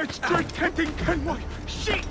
Detecting Kenway! Shit!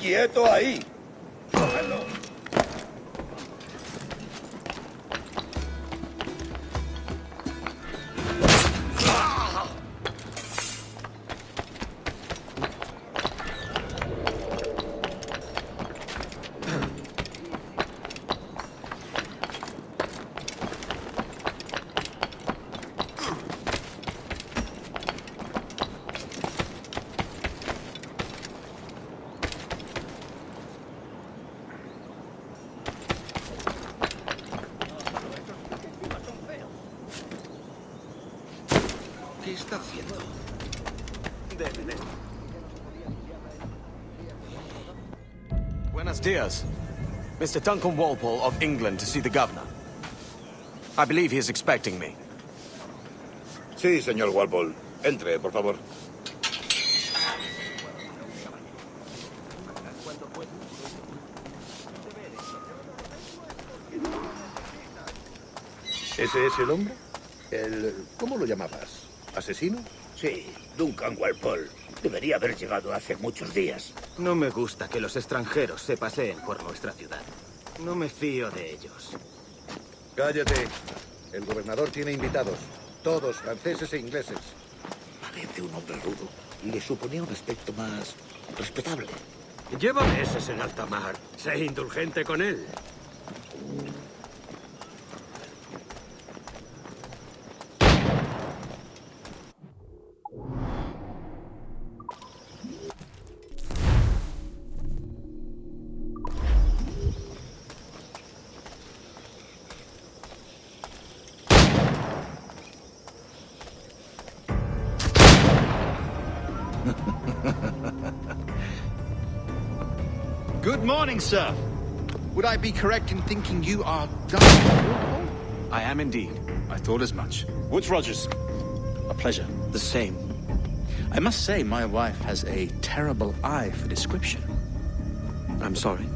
¡Quieto ahí! ¡Cógelo! ¿Qué está haciendo? Buenos dias. Mr. Duncan Walpole of England to see the governor. I believe he is expecting me. Sí, señor Walpole. Entre, por favor. ¿Ese es el hombre? ¿Cómo lo llamabas? ¿Asesino? Sí, Duncan Walpole. Debería haber llegado hace muchos días. No me gusta que los extranjeros se paseen por nuestra ciudad. No me fío de ellos. Cállate. El gobernador tiene invitados. Todos franceses e ingleses. Parece un hombre rudo. Le suponía un aspecto más respetable. Lleva meses en alta mar. Sé indulgente con él. Good morning, sir. Would I be correct in thinking you are Duncan Walpole? I am indeed. I thought as much. Woods Rogers. A pleasure. The same. I must say, my wife has a terrible eye for description. I'm sorry.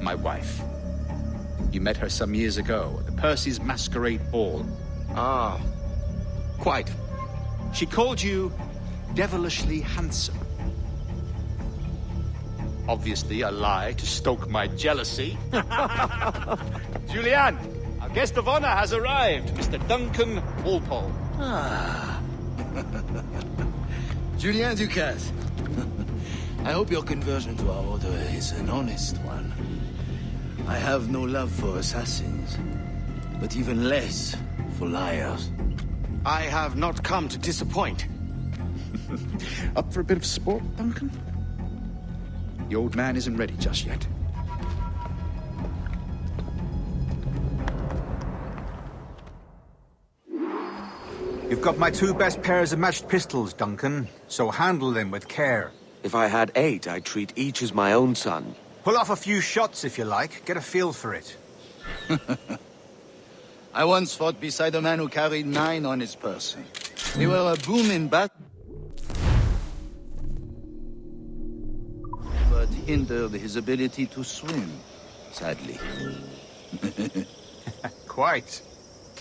My wife. You met her some years ago at the Percy's Masquerade Ball. Ah, quite. She called you devilishly handsome. Obviously a lie to stoke my jealousy. Julianne, our guest of honor has arrived, Mr. Duncan Walpole. Julien Ducasse. I hope your conversion to our order is an honest one. I have no love for assassins, but even less for liars. I have not come to disappoint. Up for a bit of sport, Duncan? The old man isn't ready just yet. You've got my 2 best pairs of matched pistols, Duncan, so handle them with care. If I had 8, I'd treat each as my own son. Pull off a few shots if you like, get a feel for it. I once fought beside a man who carried 9 on his person. They were a boom in battle, but hindered his ability to swim, sadly. Quite.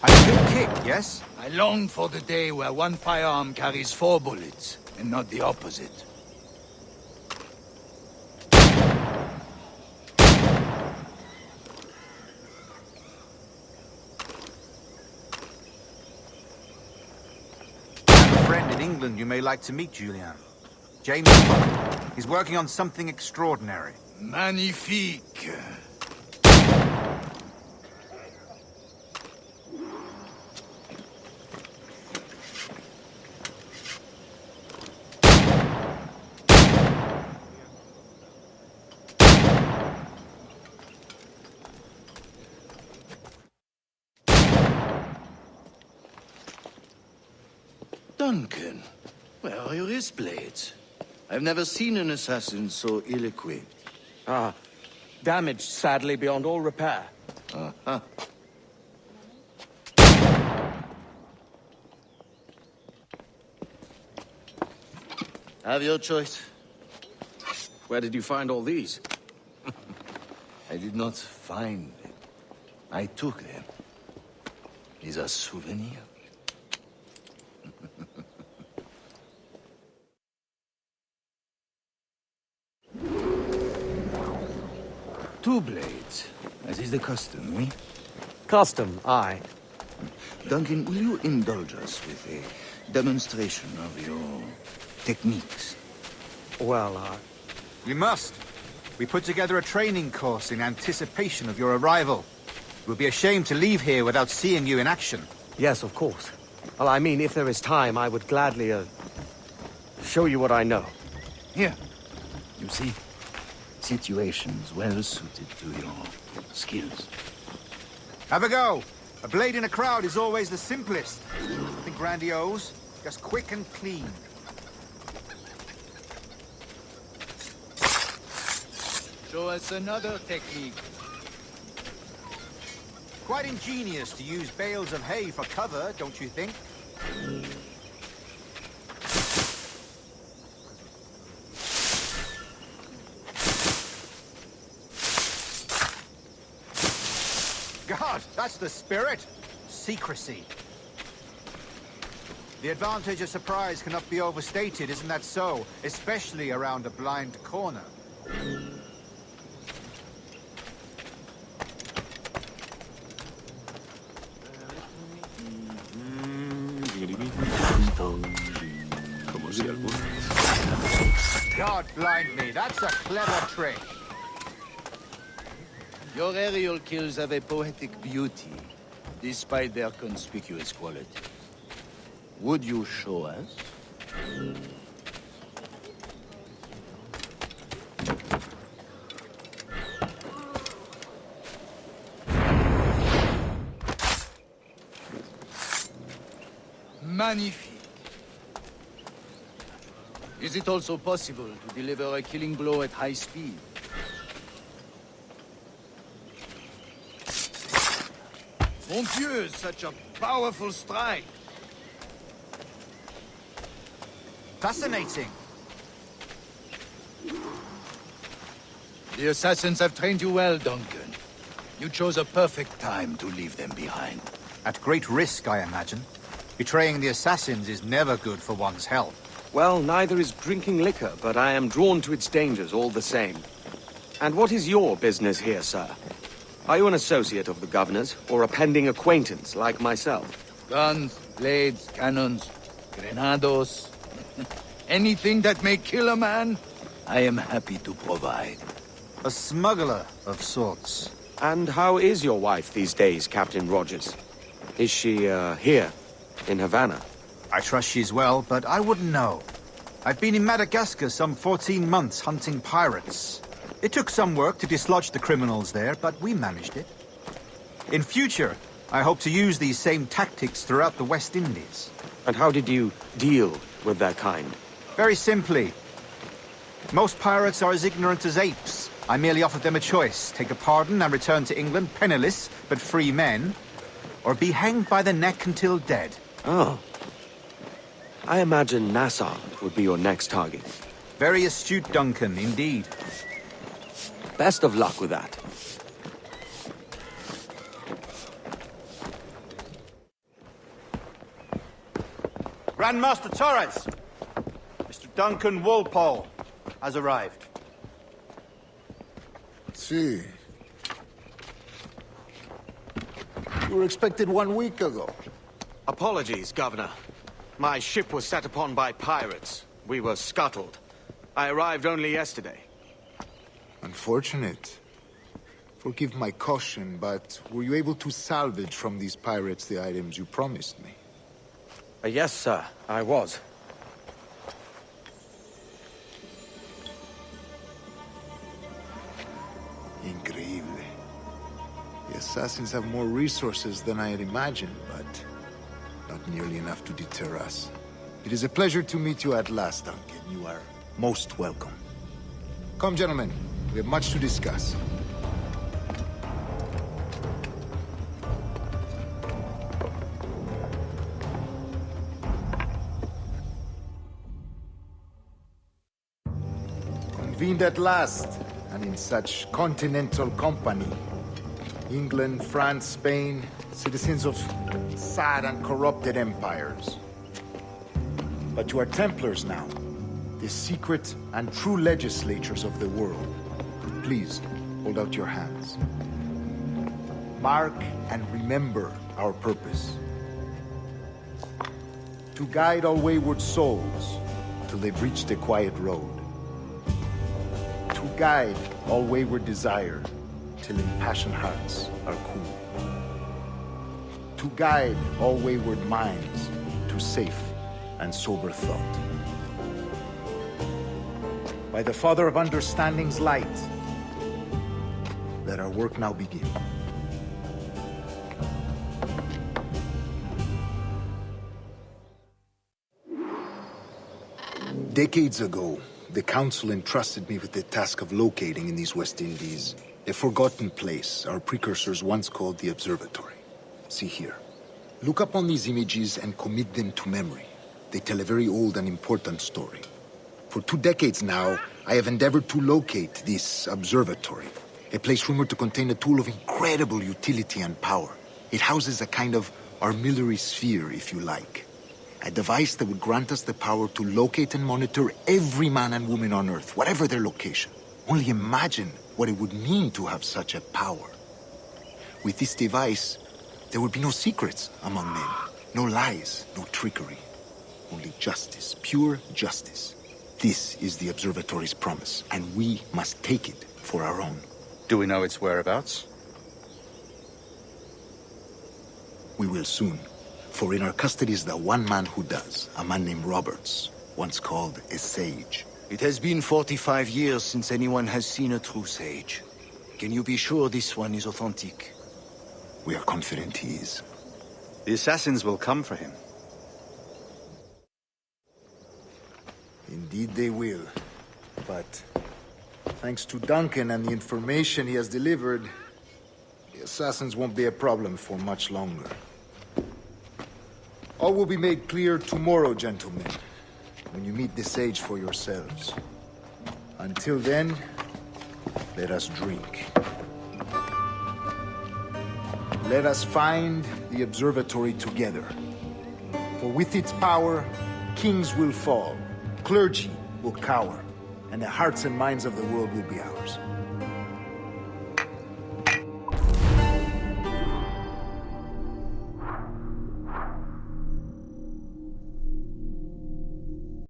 A good kick, yes? I long for the day where one firearm carries 4 bullets, and not the opposite. I have a friend in England you may like to meet, Julian. James Buck. He's working on something extraordinary. Magnifique! Duncan, where are your wrist blades? I've never seen an assassin so ill-equipped. Ah, damaged sadly beyond all repair. Uh-huh. Have your choice. Where did you find all these? I did not find them. I took them. These are souvenirs. 2 blades, as is the custom, oui? Custom, aye. Duncan, will you indulge us with a demonstration of your techniques? Well, We must. We put together a training course in anticipation of your arrival. It would be a shame to leave here without seeing you in action. yes, of course. Well, I mean, if there is time, I would gladly, show you what I know. Here. You see? Situations well suited to your skills. Have a go. A blade in a crowd is always the simplest. Nothing grandiose, just quick and clean. Show us another technique. Quite ingenious to use bales of hay for cover, don't you think? God, that's the spirit. Secrecy. The advantage of surprise cannot be overstated, isn't that so? Especially around a blind corner. God blind me, that's a clever trick. Your aerial kills have a poetic beauty, despite their conspicuous quality. Would you show us? Magnifique. Is is it also possible to deliver a killing blow at high speed? Mon Dieu, such a powerful strike! Fascinating. The assassins have trained you well, Duncan. You chose a perfect time to leave them behind. At great risk, I imagine. Betraying the assassins is never good for one's health. Well, neither is drinking liquor, but I am drawn to its dangers all the same. And what is your business here, sir? Are you an associate of the governor's, or a pending acquaintance like myself? Guns, blades, cannons, grenados. Anything that may kill a man, I am happy to provide. A smuggler of sorts. And how is your wife these days, Captain Rogers? Is she, here, in Havana? I trust she's well, but I wouldn't know. I've been in Madagascar some 14 months hunting pirates. It took some work to dislodge the criminals there, but we managed it. In future, I hope to use these same tactics throughout the West Indies. And how did you deal with their kind? Very simply. Most pirates are as ignorant as apes. I merely offered them a choice. Take a pardon and return to England penniless, but free men. Or be hanged by the neck until dead. Oh. I imagine Nassau would be your next target. Very astute, Duncan, indeed. Best of luck with that. Grandmaster Torres! Mr. Duncan Walpole has arrived. See. You were expected 1 week ago. Apologies, Governor. My ship was set upon by pirates. We were scuttled. I arrived only yesterday. Unfortunate. Forgive my caution, but were you able to salvage from these pirates the items you promised me? Yes, sir, I was. Increíble. The assassins have more resources than I had imagined, but not nearly enough to deter us. It is a pleasure to meet you at last, Duncan. You are most welcome. Come, gentlemen. We have much to discuss. Convened at last, and in such continental company. England, France, Spain, citizens of sad and corrupted empires. But you are Templars now, the secret and true legislatures of the world. Please, hold out your hands. Mark and remember our purpose. To guide all wayward souls till they've reached the quiet road. To guide all wayward desire till impassioned hearts are cool. To guide all wayward minds to safe and sober thought. By the Father of Understanding's light, let our work now begin. Decades ago, the Council entrusted me with the task of locating in these West Indies a forgotten place our precursors once called the Observatory. See here. Look upon these images and commit them to memory. They tell a very old and important story. For 2 decades now, I have endeavored to locate this observatory, a place rumored to contain a tool of incredible utility and power. It houses a kind of armillary sphere, if you like. A device that would grant us the power to locate and monitor every man and woman on Earth, whatever their location. Only imagine what it would mean to have such a power. With this device, there would be no secrets among men, no lies, no trickery. Only justice, pure justice. This is the observatory's promise, and we must take it for our own. Do we know its whereabouts? We will soon. For in our custody is the one man who does, a man named Roberts, once called a sage. It has been 45 years since anyone has seen a true sage. Can you be sure this one is authentic? We are confident he is. The assassins will come for him. Indeed they will. But thanks to Duncan and the information he has delivered, the assassins won't be a problem for much longer. All will be made clear tomorrow, gentlemen, when you meet the sage for yourselves. Until then, let us drink. Let us find the observatory together. For with its power, kings will fall, clergy will cower, and the hearts and minds of the world will be ours.